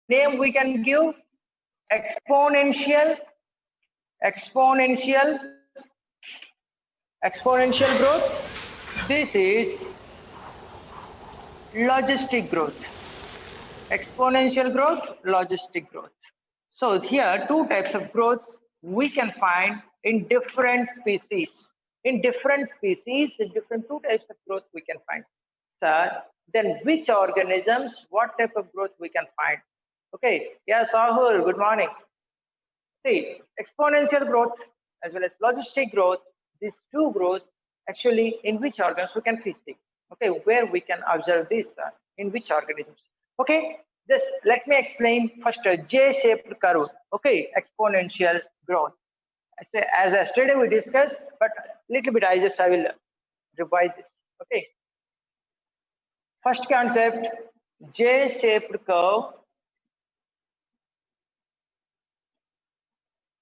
name we can give exponential, exponential, exponential growth. This is logistic growth. Exponential growth, logistic growth. So here two types of growths we can find in different species. In different species, in different two types of growth we can find. Sir, then which organisms, what type of growth we can find? Okay, yes, Sahul, good morning. See, exponential growth as well as logistic growth, these two growths actually in which organs we can see. Okay, where we can observe this, in which organisms. Okay, just let me explain first a J-shaped curve. Okay, exponential growth. As yesterday we discussed, but little bit I will revise this. Okay, first concept, J-shaped curve.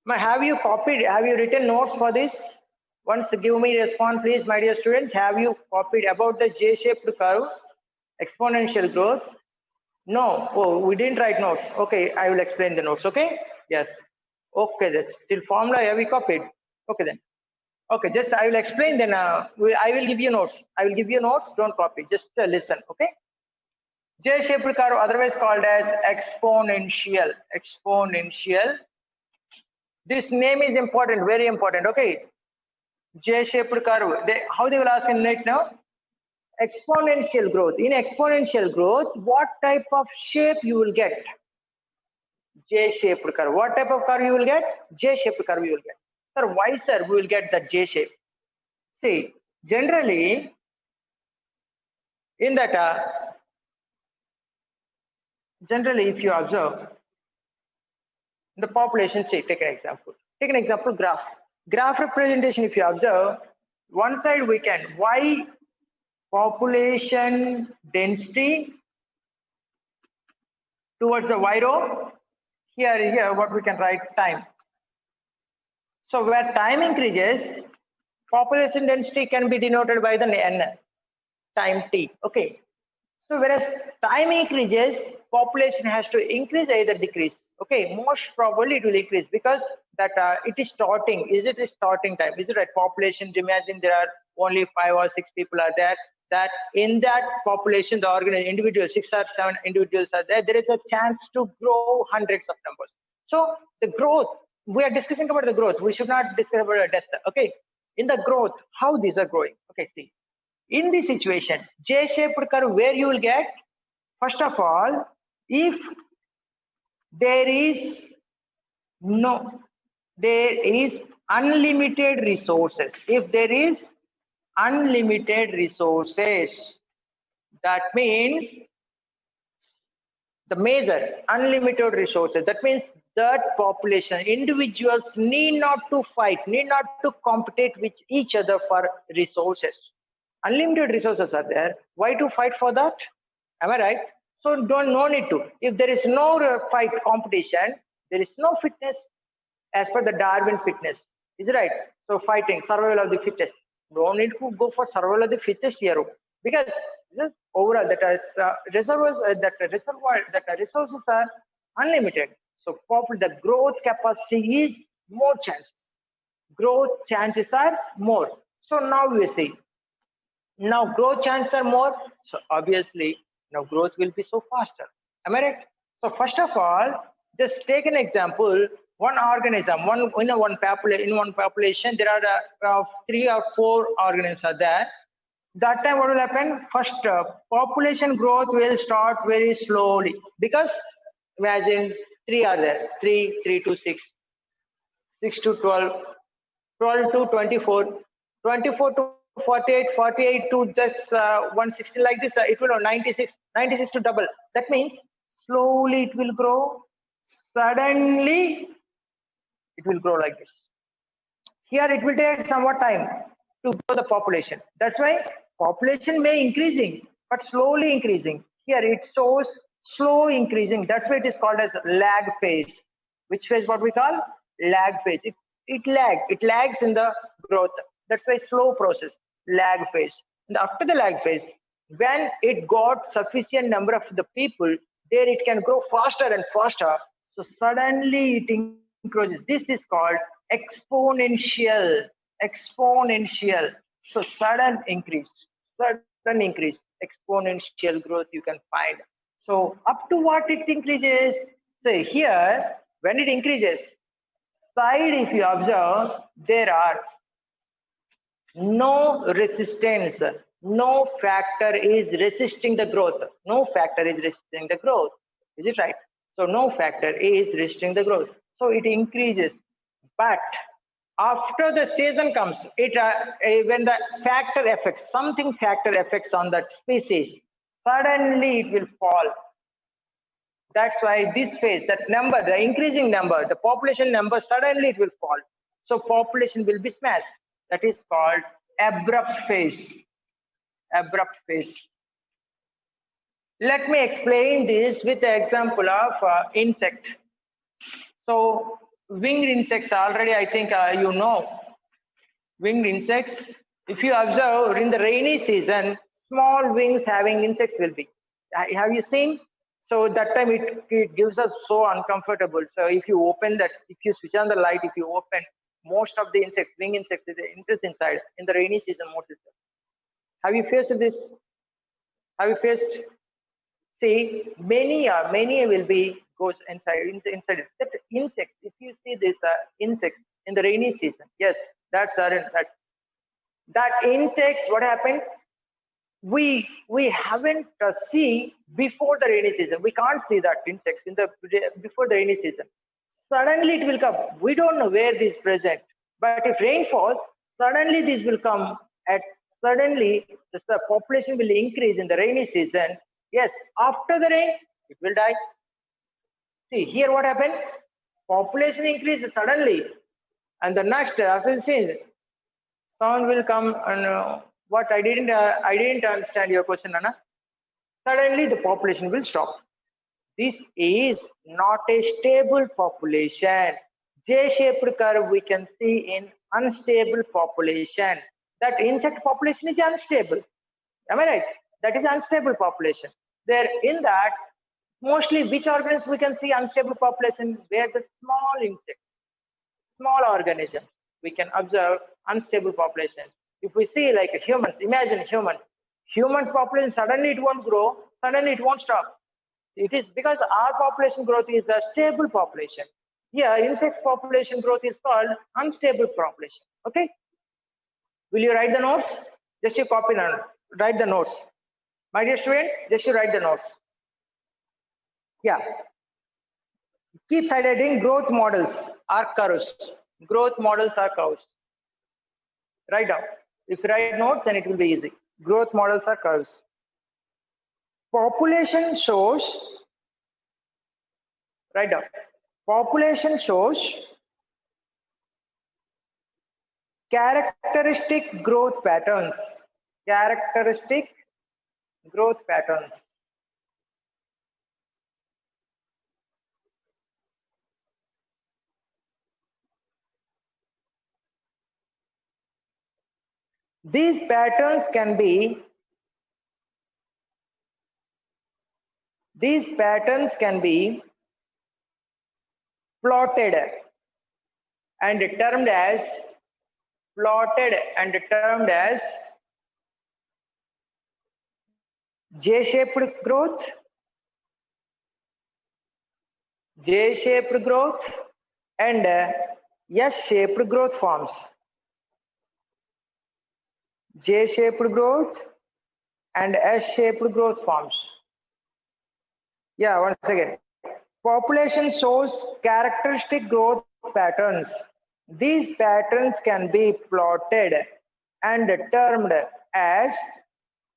Have you copied, have you written notes for this? Once give me response, please, my dear students. Have you copied about the J-shaped curve, exponential growth? No. Oh, we didn't write notes. Okay, I will explain the notes. Okay. Yes. Okay. This still formula have we copied? Okay then. Okay. Just I will explain. Then I will give you notes. I will give you notes. Don't copy. Just listen. Okay. J-shaped curve, otherwise called as exponential. Exponential. This name is important. Very important. Okay. J-shaped curve. How they will ask in it now? Exponential growth. In exponential growth, what type of shape you will get? J-shaped curve. What type of curve you will get? J-shaped curve you will get. Sir, why sir we will get the J shape? See, generally in that, generally if you observe the population, say take an example. Take an example graph. Graph representation, if you observe, one side we can Y population density towards the Y row. Here what we can write time. So where time increases, population density can be denoted by the n, time t. Okay. So whereas time increases, population has to increase, either decrease. Okay, most probably it will increase because that it is starting. Is it a starting time? Is it right? Population, imagine there are only 5 or 6 people are there. That in that population, the organized individuals, 6 or 7 individuals are there. There is a chance to grow hundreds of numbers. So the growth, we are discussing about the growth. We should not discuss about the death. Okay, in the growth, how these are growing. Okay, see. In this situation, J-shaped curve, where you will get, first of all, if there is unlimited resources. If there is unlimited resources, that means the measure unlimited resources. That means that population, individuals need not to fight, need not to compete with each other for resources. Unlimited resources are there. Why to fight for that? Am I right? So no need to. If there is no fight competition, there is no fitness as per the Darwin fitness. Is it right? So fighting, survival of the fittest. No need to go for survival of the fittest here because overall that resources are unlimited. So the growth capacity is more chances. Growth chances are more. So now we see. Now growth chances are more, so obviously now growth will be so faster. Am I right? So first of all, just take an example. One organism, in one population, there are 3 or 4 organisms are there. That time what will happen? First, population growth will start very slowly because imagine 3 are there, 3 to 6, 6 to 12, 12 to 24, 24 to 48, 48 to just 160, like this, it will 96, 96 to double. That means slowly it will grow, suddenly it will grow like this. Here it will take somewhat time to grow the population. That's why population may increasing, but slowly increasing. Here it shows slow increasing. That's why it is called as lag phase. Which phase? What we call lag phase. It lags in the growth. That's why slow process, lag phase. And after the lag phase, when it got sufficient number of the people there it can grow faster and faster. So suddenly it increases. This is called exponential. Exponential. So sudden increase, exponential growth you can find. So up to what it increases. So here, when it increases, side if you observe, there are no resistance. No factor is resisting the growth. No factor is resisting the growth. Is it right? So no factor is resisting the growth. So it increases. But after the season comes, when the factor affects, something factor affects on that species, suddenly it will fall. That's why this phase, that number, the increasing number, the population number, suddenly it will fall. So population will be smashed. That is called abrupt phase. Abrupt phase. Let me explain this with the example of insect. So winged insects already, I think you know. Winged insects, if you observe in the rainy season, small wings having insects will be. Have you seen? So that time it gives us so uncomfortable. So if you open that, if you switch on the light, if you open, most of the insects, wing insects, is interest inside. In the rainy season, most of them. Have you faced this? Have you faced? See, many will be goes inside it. That insects, if you see this insects in the rainy season, yes, that's that insects. What happened? We haven't see before the rainy season. We can't see that insects in the before the rainy season. Suddenly it will come. We don't know where this present. But if rain falls, suddenly this will come. At suddenly the population will increase in the rainy season. Yes, after the rain, it will die. See here, what happened? Population increases suddenly, and the next after the sound will come. And what I didn't understand your question, Anna. Suddenly the population will stop. This is not a stable population. J-shaped curve we can see in unstable population. That insect population is unstable. Am I right? That is unstable population. There in that, mostly which organisms we can see unstable population? Where the small insects, small organisms, we can observe unstable population. If we see like humans, imagine humans population, suddenly it won't grow, suddenly it won't stop. It is because our population growth is a stable population. Here, insects population growth is called unstable population. Okay? Will you write the notes? Just you copy and write the notes. My dear students, just you write the notes. Yeah. Keep highlighting growth models are curves. Growth models are curves. Write down. If you write notes, then it will be easy. Growth models are curves. Population shows, write down. Population shows characteristic growth patterns. Characteristic growth patterns. These patterns can be plotted and termed as J-shaped growth, and S-shaped growth forms. J-shaped growth and S-shaped growth forms. Yeah, once again. Population shows characteristic growth patterns. These patterns can be plotted and termed as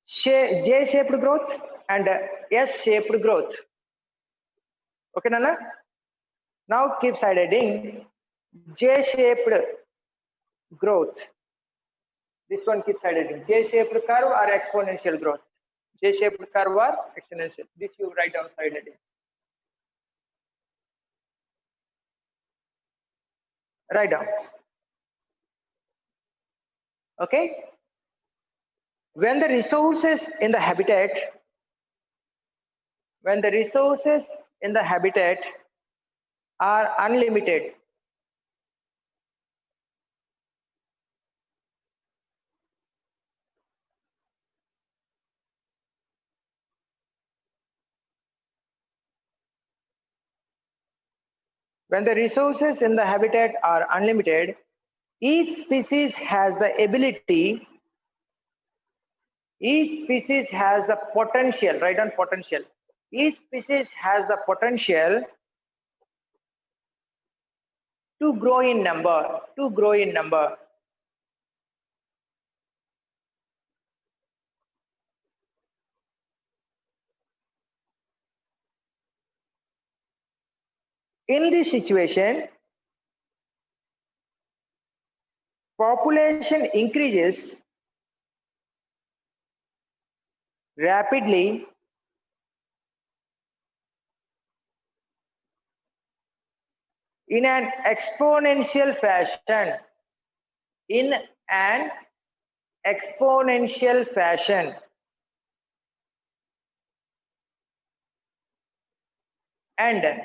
J-shaped growth and S-shaped growth. Okay, Nana? Now keep highlighting J-shaped growth. This one keeps highlighting J-shaped curve or exponential growth. J-shaped curve or exponential. This you write down highlighting. Write down. Okay. When the resources in the habitat when the resources in the habitat are unlimited. When the resources in the habitat are unlimited, each species has the ability, each species has the potential, write down potential. Each species has the potential to grow in number, to grow in number. In this situation, population increases rapidly in an exponential fashion, in an exponential fashion. And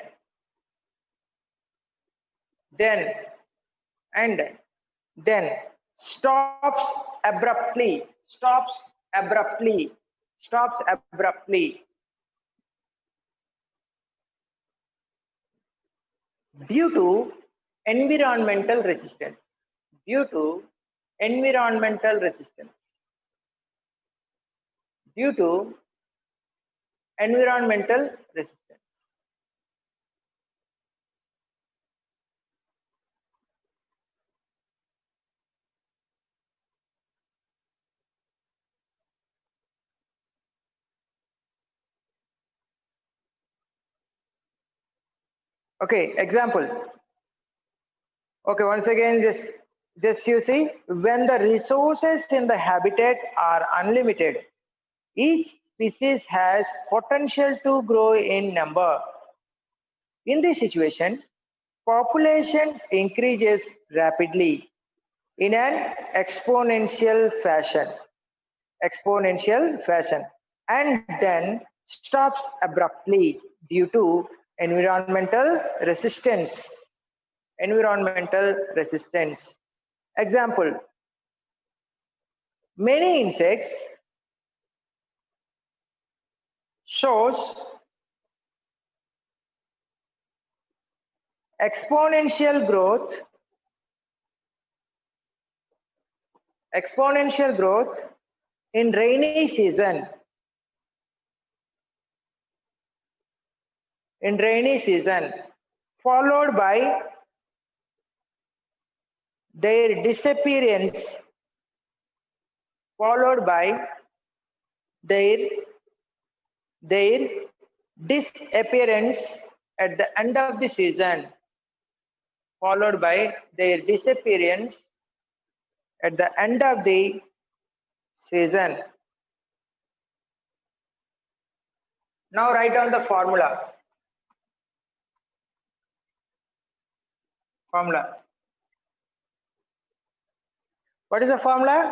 then stops abruptly, stops abruptly, stops abruptly due to environmental resistance, due to environmental resistance, due to environmental resistance. Okay, example. Okay, once again, just you see, when the resources in the habitat are unlimited, each species has potential to grow in number. In this situation, population increases rapidly in an exponential fashion, and then stops abruptly due to environmental resistance. Environmental resistance. Example, many insects shows exponential growth in rainy season, followed by their disappearance, followed by their disappearance at the end of the season, followed by their disappearance at the end of the season. Now write down the formula. What is the formula?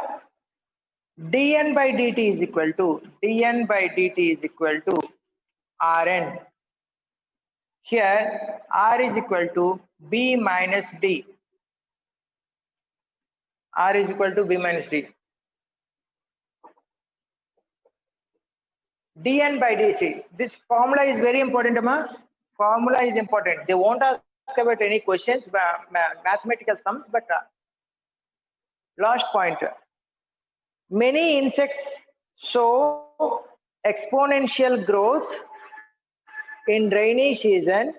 dn by dt is equal to Rn. Here R is equal to B minus D. R is equal to B minus D. dn by dt. This formula is very important, Amma. Formula is important. They won't ask about any questions, mathematical sums, but last point. Many insects show exponential growth in rainy season,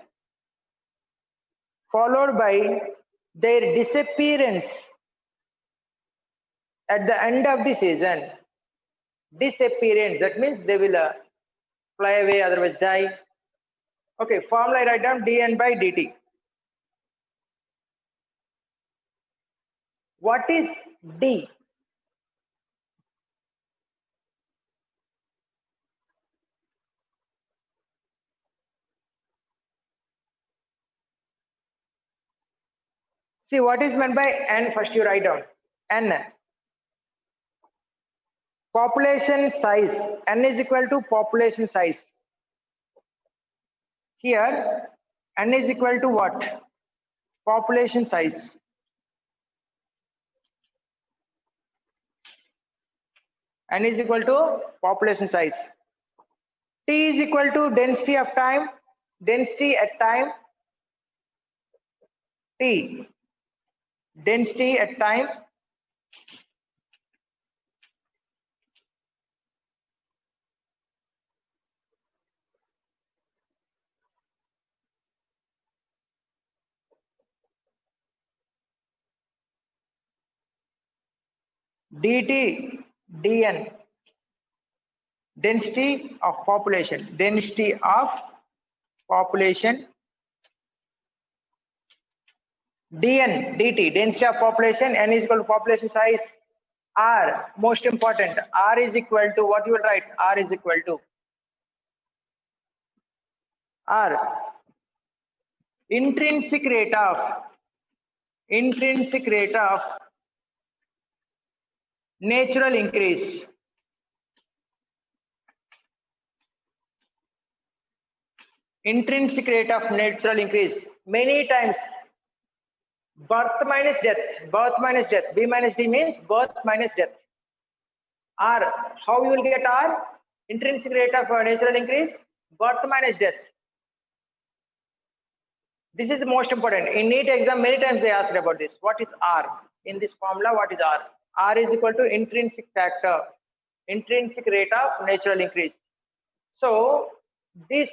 followed by their disappearance at the end of the season. Disappearance, that means they will fly away, otherwise die. Okay, formula I write down dn by dt. What is D? See, what is meant by N? First you write down. N. Population size. N is equal to population size. Here, n is equal to what? Population size. N is equal to population size. T is equal to density of time, density at time, T, density at time, dt, dn, density of population, density of population, dn, dt, density of population, n is equal to population size, r, most important, r is equal to what you will write, r is equal to r, intrinsic rate of natural increase. Intrinsic rate of natural increase. Many times birth minus death, B minus D means birth minus death. R, how you will get R? Intrinsic rate of natural increase, birth minus death. This is the most important. In NEET exam, many times they asked about this. What is R? In this formula, what is R? R is equal to intrinsic factor, intrinsic rate of natural increase. So this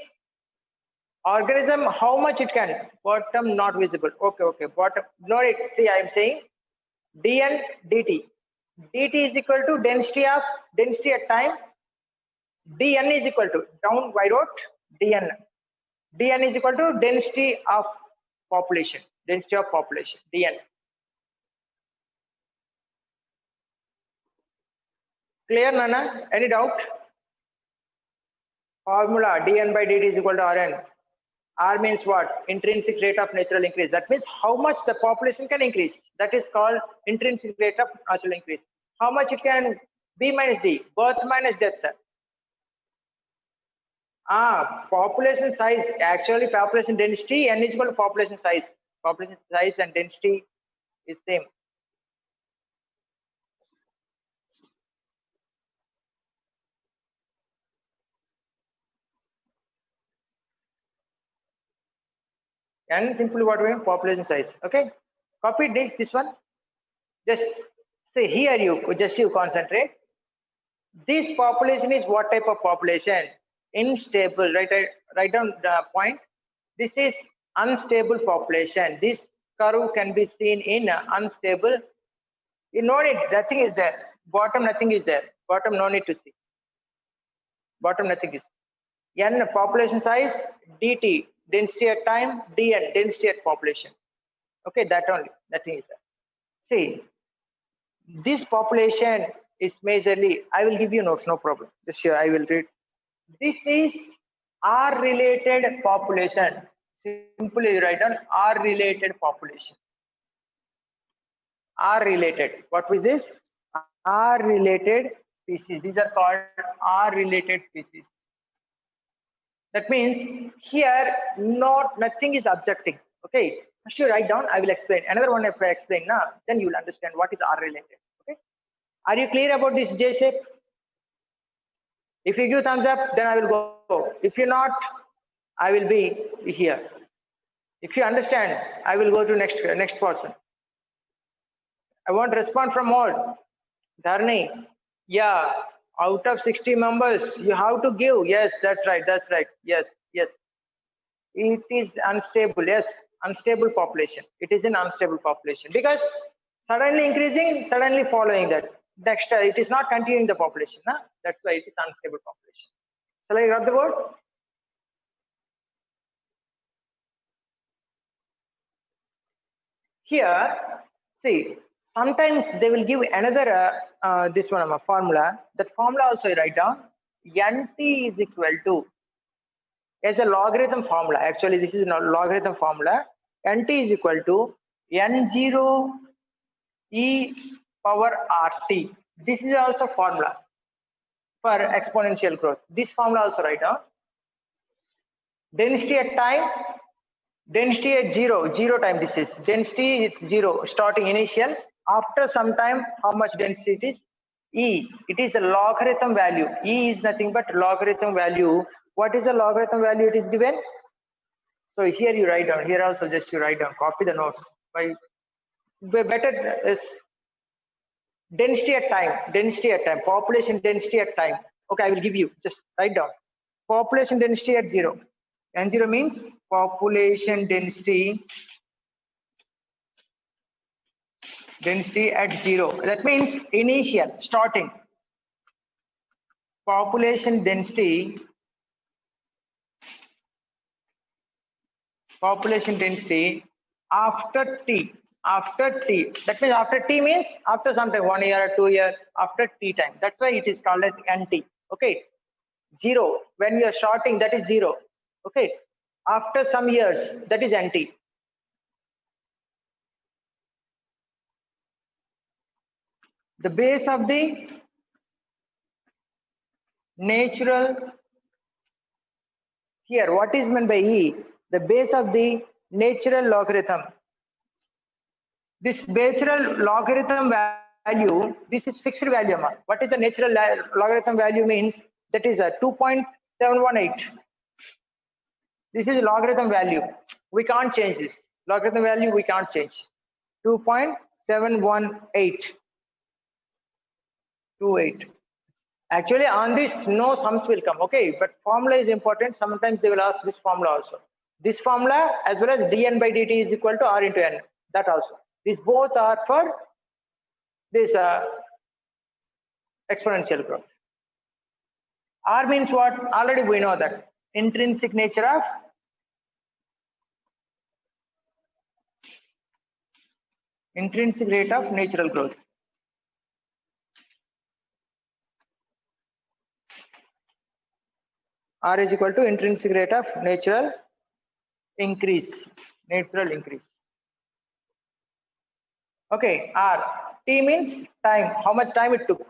organism, how much it can? Bottom not visible. Okay. Bottom, no, see, I am saying dn dt. dt is equal to density at time. dn is equal to, down I wrote dn. dn is equal to density of population. dn. Clear, Nana? Any doubt? Formula dn by dt is equal to rn. R means what? Intrinsic rate of natural increase. That means how much the population can increase. That is called intrinsic rate of natural increase. How much it can B minus D, birth minus death. Population size, actually population density, N is equal to population size. Population size and density is same. And simply what we mean, population size. Okay, copy this one. Just say here you concentrate. This population is what type of population? Unstable. Write down the point. This is unstable population. This curve can be seen in unstable. You know it. Nothing is there. Bottom nothing is there. Bottom no need to see. Bottom nothing is. N population size, dt density at time, dn density at population. Okay, that only. Nothing is there. See, this population is majorly. I will give you notes. No problem. Just here I will read. This is R-related population. Simply write down R-related population. R-related. What is this? R-related species. These are called R-related species. That means here nothing is objecting. Okay. First you write down. I will explain. Another one if I explain now, then you will understand what is R-related. Okay. Are you clear about this J shape? If you give thumbs up, then I will go. If you're not, I will be here. If you understand, I will go to next person. I want response from all. Dharni, yeah, out of 60 members, you have to give. Yes, that's right. Yes. It is unstable. Yes, unstable population. It is an unstable population because suddenly increasing, suddenly following that. Next, it is not continuing the population. Huh? That's why it is unstable population. Shall I rub the word? Here, see, sometimes they will give another this one a formula. That formula also I write down. Nt is equal to, as a logarithm formula. Actually, this is a logarithm formula. Nt is equal to n0 e power rt. This is also formula for exponential growth. This formula also write down. Density at time, density at zero time. This is density, it's zero, starting initial. After some time, how much density it is? E. It is a logarithm value. E is nothing but logarithm value. What is the logarithm value it is given? So here you write down. Here also just you write down. Copy the notes. By better is density at time. Density at time. Population density at time. Okay, I will give you. Just write down. Population density at zero. N0 means population density at zero. That means initial, starting. Population density after t. After t. That means after t means after something 1 year, 2 year, after t time. That's why it is called as nt. Okay. Zero. When you are starting, that is zero. Okay. After some years, that is nt. The base of the natural, here what is meant by E? The base of the natural logarithm. This natural logarithm value, this is fixed value. What is the natural logarithm value means? That is a 2.718. This is logarithm value. We can't change this. Logarithm value we can't change. 2.718. 28. Actually, on this, no sums will come. Okay, but formula is important. Sometimes they will ask this formula also. This formula as well as dn by dt is equal to r into n. That also. These both are for this exponential growth. R means what? Already we know that. Intrinsic nature of intrinsic rate of natural growth. R is equal to intrinsic rate of natural increase. Natural increase. Okay, R. T means time. How much time it took?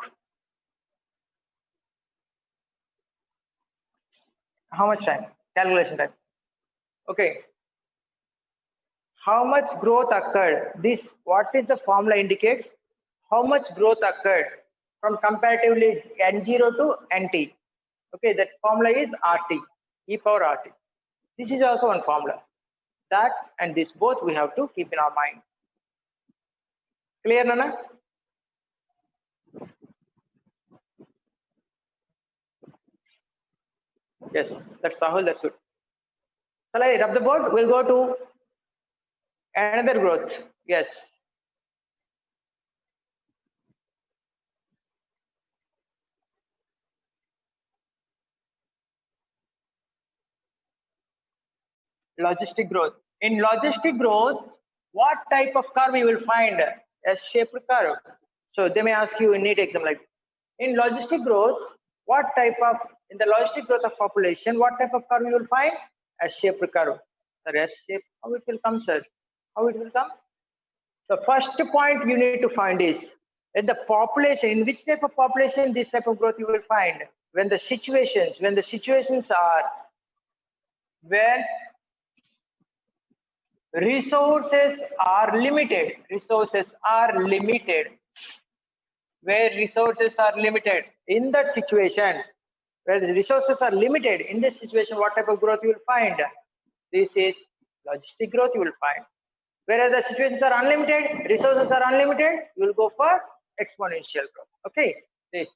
How much time? Calculation time. Okay. How much growth occurred? This, what is the formula indicates? How much growth occurred from comparatively N0 to NT. Okay, that formula is RT, e power RT. This is also one formula. That and this both we have to keep in our mind. Clear, Nana? Yes, that's Rahul, that's good. Shall I rub the board? We'll go to another growth. Yes. Logistic growth. In logistic growth, what type of curve you will find? S-shaped curve. So they may ask you in NEET exam like, in logistic growth, what type of, in the logistic growth of population, what type of curve you will find? S-shaped curve. Sir, S-shape, how it will come, sir? How it will come? The first point you need to find is, in the population, in which type of population this type of growth you will find? When the situations are, when resources are limited, where resources are limited, in that situation, where the resources are limited, in this situation, what type of growth you will find? This is logistic growth you will find. Whereas the situations are unlimited, resources are unlimited, you will go for exponential growth. Okay, this.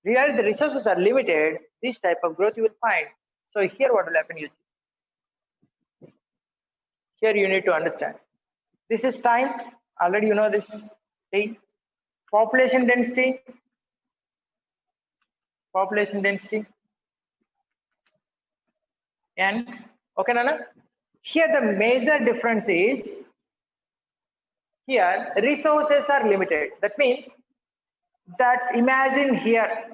Here the resources are limited, this type of growth you will find. So here what will happen, you see. Here you need to understand. This is time, already you know this thing. Population density, and okay, Nana. Here the major difference is, here resources are limited. That means that imagine here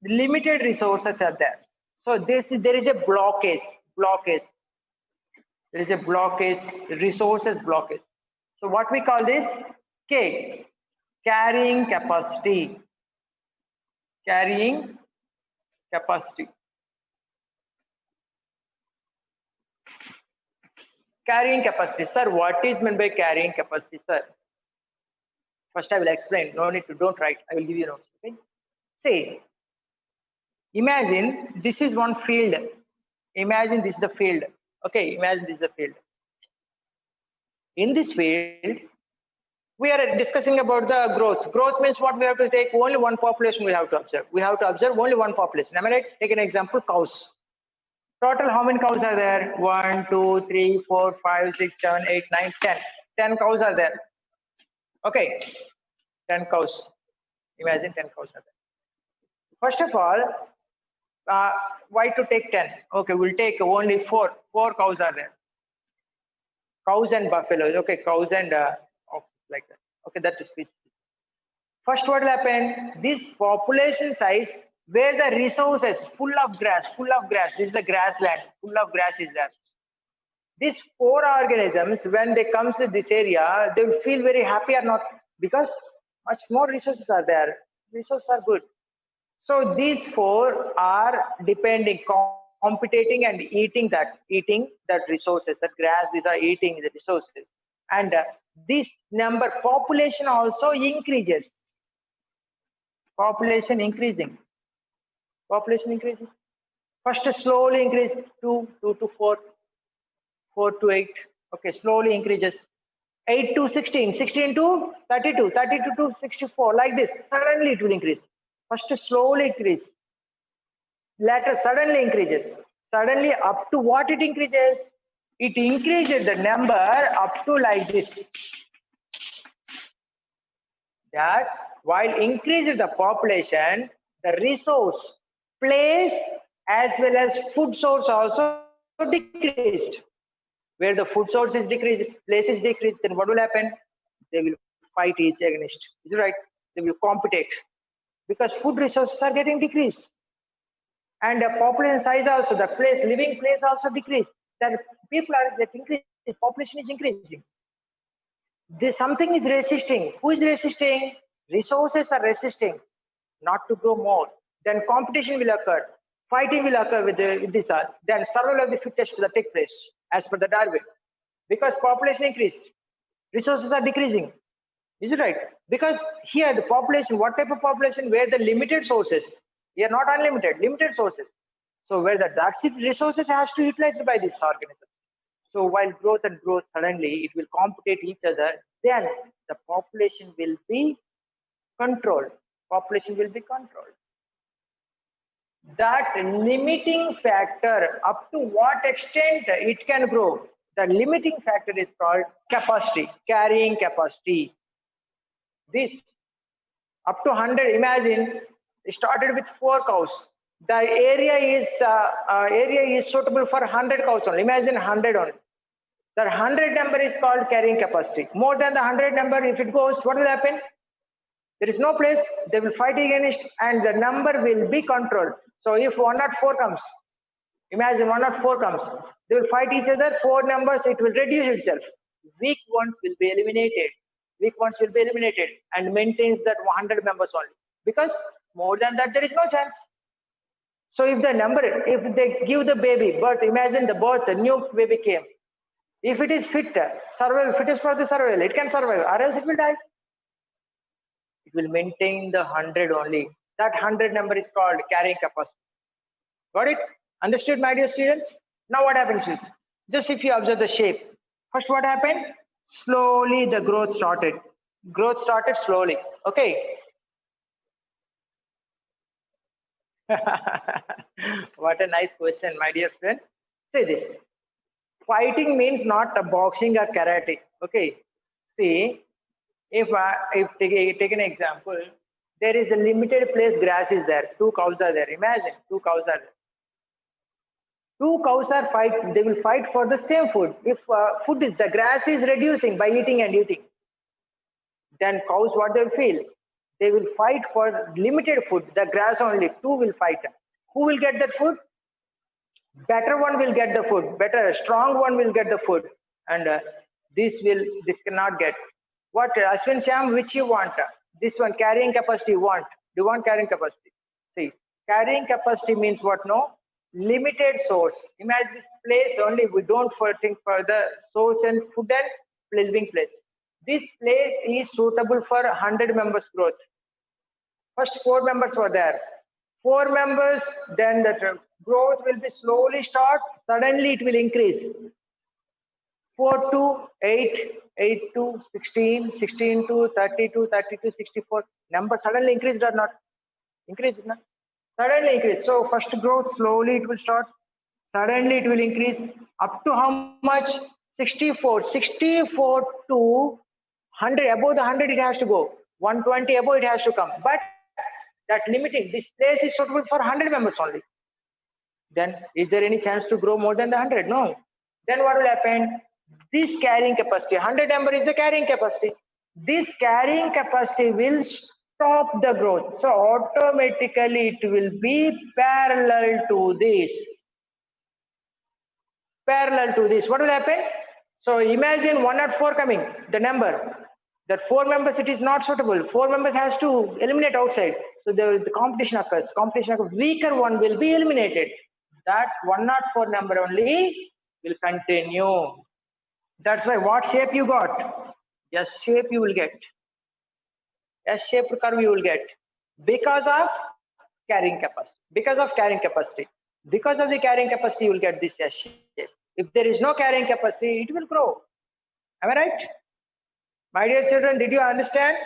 limited resources are there. So there is a blockage. There is a blockage, resources blockage. So what we call this? K, carrying capacity. Carrying capacity, sir. What is meant by carrying capacity, sir? First, I will explain. No need to, don't write. I will give you notes. Okay. Say, imagine this is one field. Imagine this is the field. Okay. Imagine this is the field. In this field, we are discussing about the growth. Growth means what? We have to take only one population. We have to observe. We have to observe only one population. Am I right? Take an example: cows. Total, how many cows are there? 1, 2, 3, 4, 5, 6, 7, 8, 9, 10. 10 cows are there. Okay, 10 cows. Imagine 10 cows are there. First of all, why to take 10? Okay, we'll take only 4. 4 cows are there. Cows and buffaloes. Okay, cows and like that. Okay, that is species. First, what will happen? This population size where the resources full of grass. This is the grassland. Full of grass is there. These 4 organisms, when they come to this area, they will feel very happy or not, because much more resources are there. Resources are good. So these 4 are depending, competing and eating that resources, that grass. These are eating the resources, and this number population also increases. Population increasing. First slowly increase 2 to 4, 4 to 8. Okay, slowly increases. 8 to 16, 16 to 32, 32 to 64. Like this, suddenly it will increase. First slowly increase. Later suddenly increases. Suddenly up to what it increases? It increases the number up to like this. That while increases the population, the resource, place as well as food source also decreased. Where the food source is decreased, place is decreased, then what will happen? They will fight each against. Is it right? They will compete, because food resources are getting decreased. And the population size also, the place, living place also decreased. That people are getting increased, population is increasing. This something is resisting. Who is resisting? Resources are resisting not to grow more. Then competition will occur. Fighting will occur with this. Then survival of the fittest will take place as per the Darwin. Because population increased, resources are decreasing. Is it right? Because here the population, what type of population? Where the limited sources, here not unlimited, limited sources. So where the toxic resources has to be utilized by this organism. So while growth and growth, suddenly it will compete each other, then the population will be controlled. Population will be controlled. That limiting factor, up to what extent it can grow, the limiting factor is called capacity, carrying capacity. This up to 100, imagine, it started with 4 cows. The area is suitable for 100 cows only. Imagine 100 only. The 100 number is called carrying capacity. More than the 100 number, if it goes, what will happen? There is no place. They will fight against, and the number will be controlled. So if 104 comes, imagine 104 comes, they will fight each other. 4 numbers, it will reduce itself. Weak ones will be eliminated. And maintains that 100 members only. Because more than that, there is no chance. So if the number, if they give the baby birth, imagine the birth, the new baby came. If it is fit for the survival, it can survive, or else it will die. It will maintain the 100 only. That 100 number is called carrying capacity. Got it? Understood, my dear students? Now what happens is, just if you observe the shape, first what happened? Slowly the growth started. Growth started slowly. Okay. What a nice question, my dear friend. Say this. Fighting means not a boxing or karate. Okay. See, if take an example, there is a limited place, grass is there, 2 cows are there. Imagine 2 cows are there. 2 cows are fight. They will fight for the same food. If the grass is reducing by eating and eating, then cows, what they will feel? They will fight for limited food. The grass only. 2 will fight. Who will get that food? Better one will get the food. Better, strong one will get the food. And this cannot get. What, Ashwin Shyam, which you want? This one, carrying capacity you want. Do you want carrying capacity? See, carrying capacity means what? No? limited source. Imagine this place only, we don't think for the source and food and living place. This place is suitable for 100 members growth. First 4 members were there. 4 members, then the growth will be slowly start, suddenly it will increase. 4 to 8, 8 to 16, 16 to 32, 32, 64. Number suddenly increased or not? Increased, no? Suddenly increase. So first growth slowly it will start. Suddenly it will increase up to how much? 64. 64 to 100. Above the 100 it has to go. 120 above it has to come. But that limiting, this place is suitable for 100 members only. Then is there any chance to grow more than the 100? No. Then what will happen? This carrying capacity, 100 number is the carrying capacity. This carrying capacity will stop the growth. So automatically it will be parallel to this. Parallel to this. What will happen? So imagine 104 coming, the number. That 4 members it is not suitable. 4 members has to eliminate outside. So the competition occurs. Competition occurs. Weaker one will be eliminated. That 104 number only will continue. That's why what shape you got? S shape you will get. S shaped curve you will get. Because of carrying capacity. Because of carrying capacity. Because of the carrying capacity you will get this S shape. If there is no carrying capacity, it will grow. Am I right? My dear children, did you understand?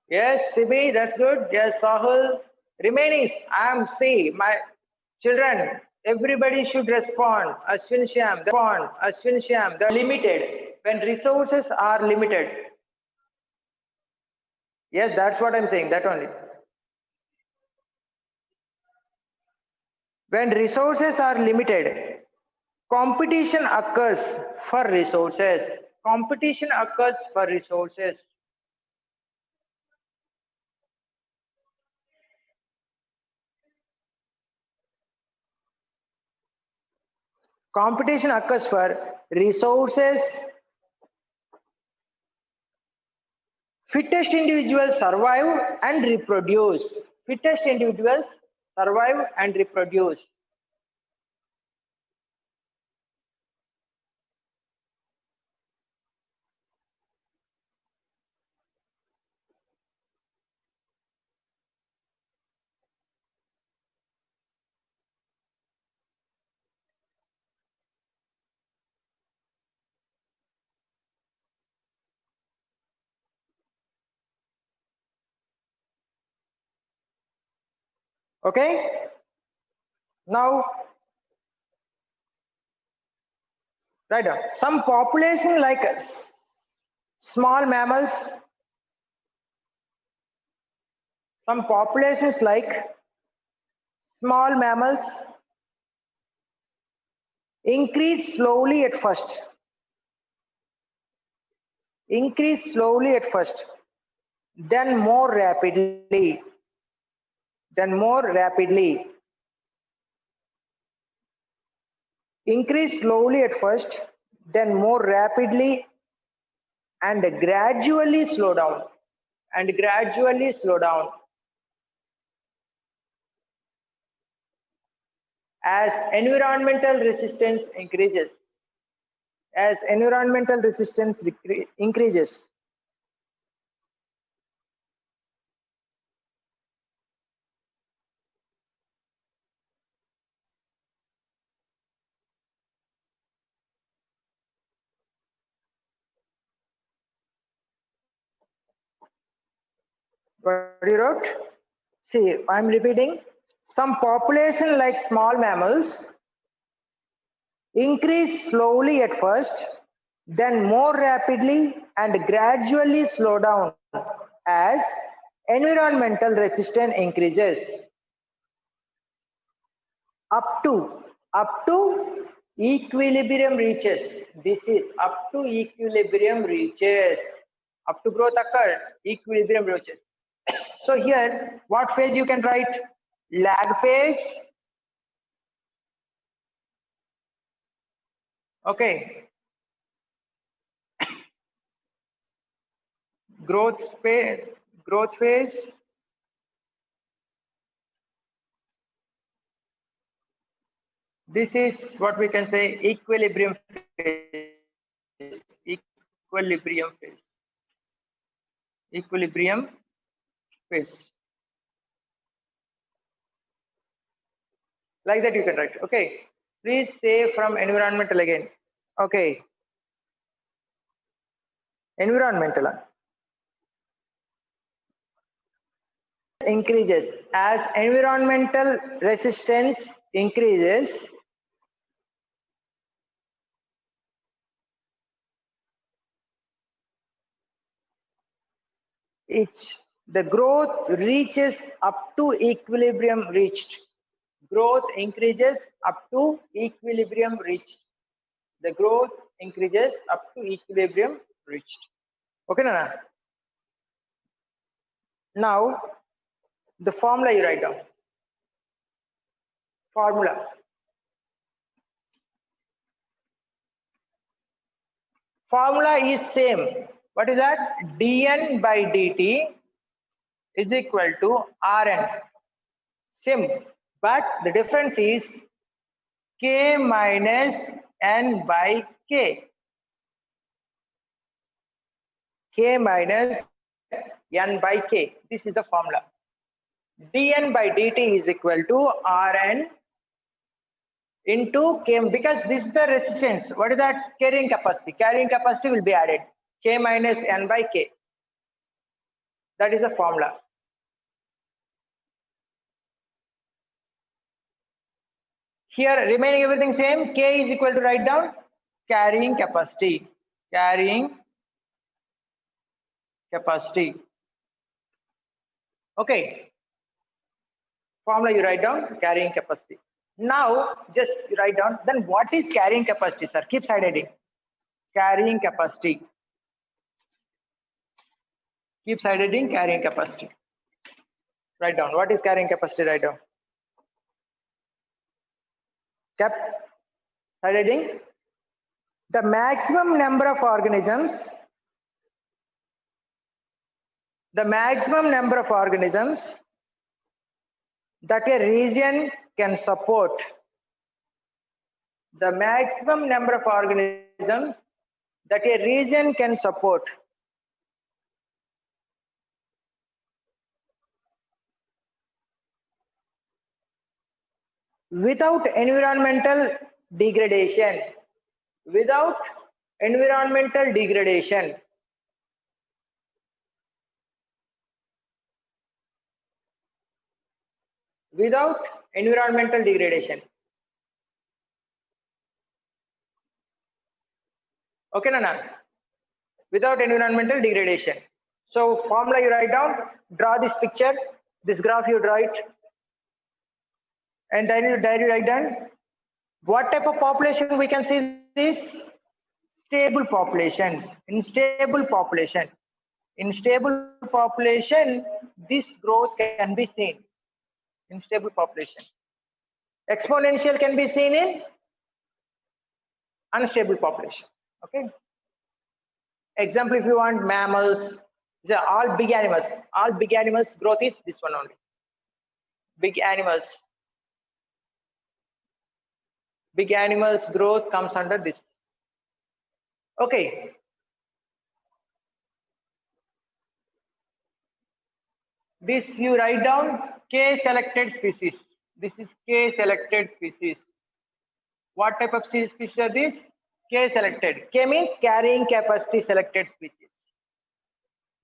Yes, Sibi, that's good. Yes, Sahul. Remaining, I am see my children. Everybody should respond. Ashwin Shyam, respond. Ashwin Shyam, they're limited. When resources are limited. Yes, that's what I'm saying. That only. When resources are limited, competition occurs for resources. Competition occurs for resources. Competition occurs for resources. Fittest individuals survive and reproduce. Fittest individuals survive and reproduce. Okay? Now, right now, some population like small mammals, some populations like small mammals increase slowly at first. Increase slowly at first, then more rapidly. Then more rapidly. Increase slowly at first, then more rapidly, and gradually slow down. And gradually slow down. As environmental resistance increases. As environmental resistance increases. What you wrote? See, I'm repeating. Some population like small mammals increase slowly at first, then more rapidly and gradually slow down as environmental resistance increases. Up to equilibrium reaches. This is up to equilibrium reaches. Up to growth occurred, equilibrium reaches. So here, what phase you can write? Lag phase. Okay. growth phase, this is what we can say equilibrium phase. Equilibrium phase. Equilibrium phase. Like that you can write. Okay. Please say from environmental again. Okay. Environmental increases as environmental resistance increases. The growth reaches up to equilibrium reached. Growth increases up to equilibrium reached. The growth increases up to equilibrium reached. Okay, Nana? Now, the formula you write down. Formula. Formula is same. What is that? dN by dt is equal to Rn. Same. But the difference is K minus N by K. K minus N by K. This is the formula. dN by dt is equal to Rn into K, because this is the resistance. What is that? Carrying capacity. Carrying capacity will be added. K minus N by K. That is the formula. Here remaining everything same. K is equal to, write down, carrying capacity. Carrying capacity. Okay. Formula you write down, carrying capacity. Now just write down, then what is carrying capacity, sir? Keep side heading. Carrying capacity. Keep side heading, carrying capacity. Write down. What is carrying capacity? Write down. Kept side heading. The maximum number of organisms. The maximum number of organisms that a region can support. The maximum number of organisms that a region can support. Without environmental degradation. Without environmental degradation. Without environmental degradation. Okay, Nana? Without environmental degradation. So formula you write down, draw this picture, this graph you draw it, and then you write down what type of population we can see this? Stable population. In stable population. In stable population, this growth can be seen. In stable population. Exponential can be seen in unstable population. Okay. Example, if you want mammals, these are all big animals. All big animals growth is this one only. Big animals. Big animals growth comes under this. Okay. This you write down K selected species. This is K selected species. What type of species are these? K selected. K means carrying capacity selected species.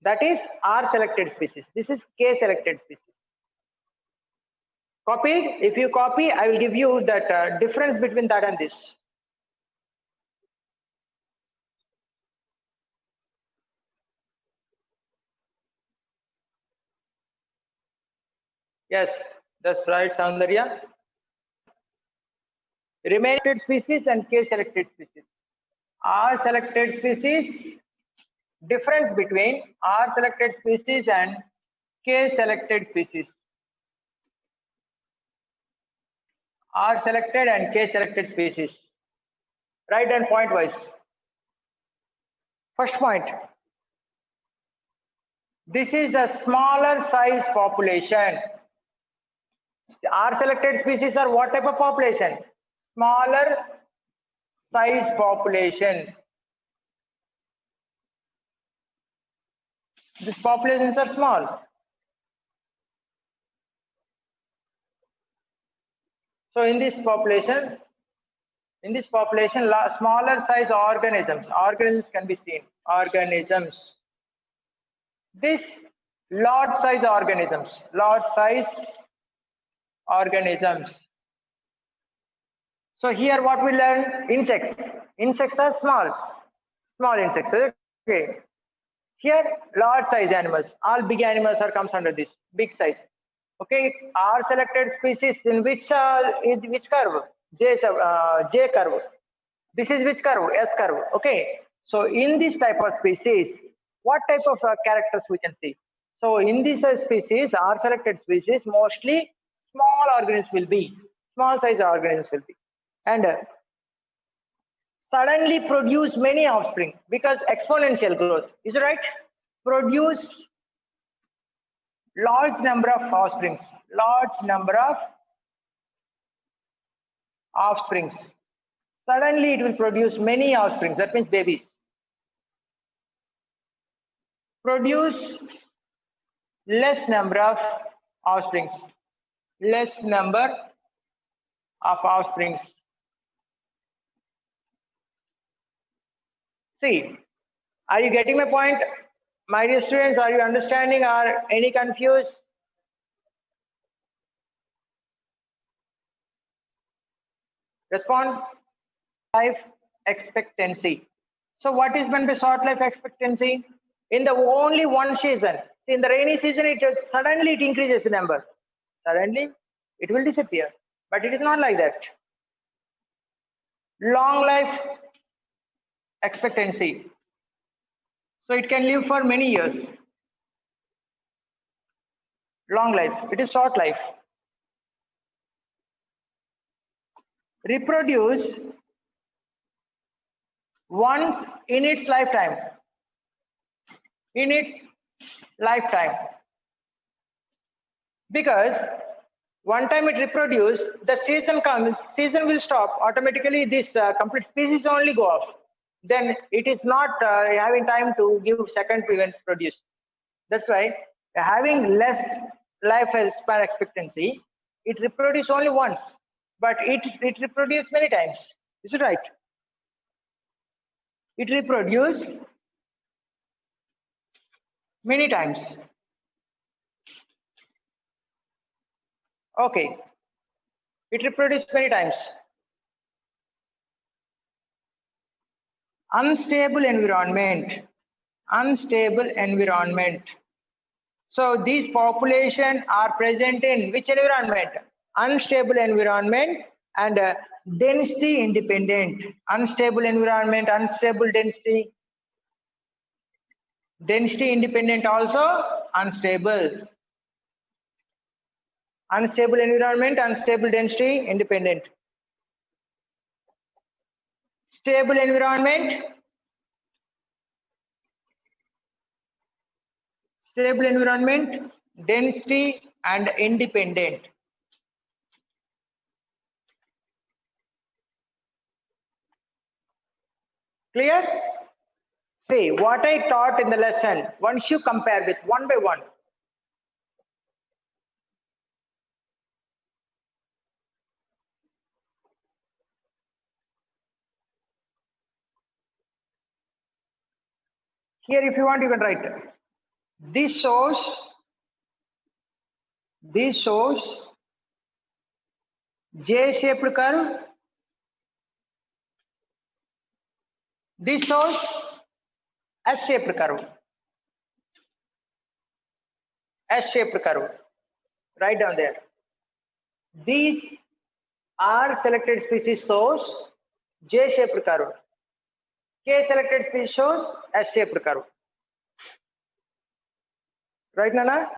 That is R selected species. This is K selected species. Copied? If you copy, I will give you that difference between that and this. Yes, that's right, Soundarya. Remaining species and K selected species. R selected species, difference between R selected species and K selected species. R selected and K selected species. Write down point wise. First point. This is a smaller size population. R selected species are what type of population? Smaller size population. These populations are small. So in this population, smaller size organisms can be seen. Organisms. This large size organisms. So here what we learn? Insects. Insects are small insects. Okay. Here large size animals. All big animals are comes under this big size. Okay. R selected species in which curve? J curve. This is which curve? S curve. Okay. So in this type of species, what type of characters we can see? So in this species, R selected species, mostly small organisms will be. Small size organisms will be. And suddenly produce many offspring because exponential growth. Is it right? Produce large number of offsprings. Suddenly it will produce many offsprings. That means babies. Produce less number of offsprings. See, are you getting my point? My dear students, are you understanding or any confused? Respond. Life expectancy. So what is meant by short life expectancy? In the only one season, in the rainy season, suddenly it increases the number. Suddenly it will disappear. But it is not like that. Long life expectancy. So it can live for many years. Long life. It is short life. Reproduce once in its lifetime. Because one time it reproduces, the season comes, season will stop. Automatically this complete species only go off. Then it is not having time to give second to even produce. That's why having less life span expectancy, it reproduces only once, but it reproduces many times. Is it right? It reproduces many times. Okay. It reproduces many times. Unstable environment. So these population are present in which environment? Unstable environment and density independent. Unstable environment, unstable density. Density independent also unstable. Unstable environment, unstable density independent. Stable environment. Stable environment, density and independent. Clear? See what I taught in the lesson. Once you compare with one by one. Here, if you want, you can write. This shows J-shaped curve. This shows S-shaped curve. S-shaped curve. Write down there. These are selected species shows J-shaped curve. K selected species shows S-shaped curve. Right, Nana?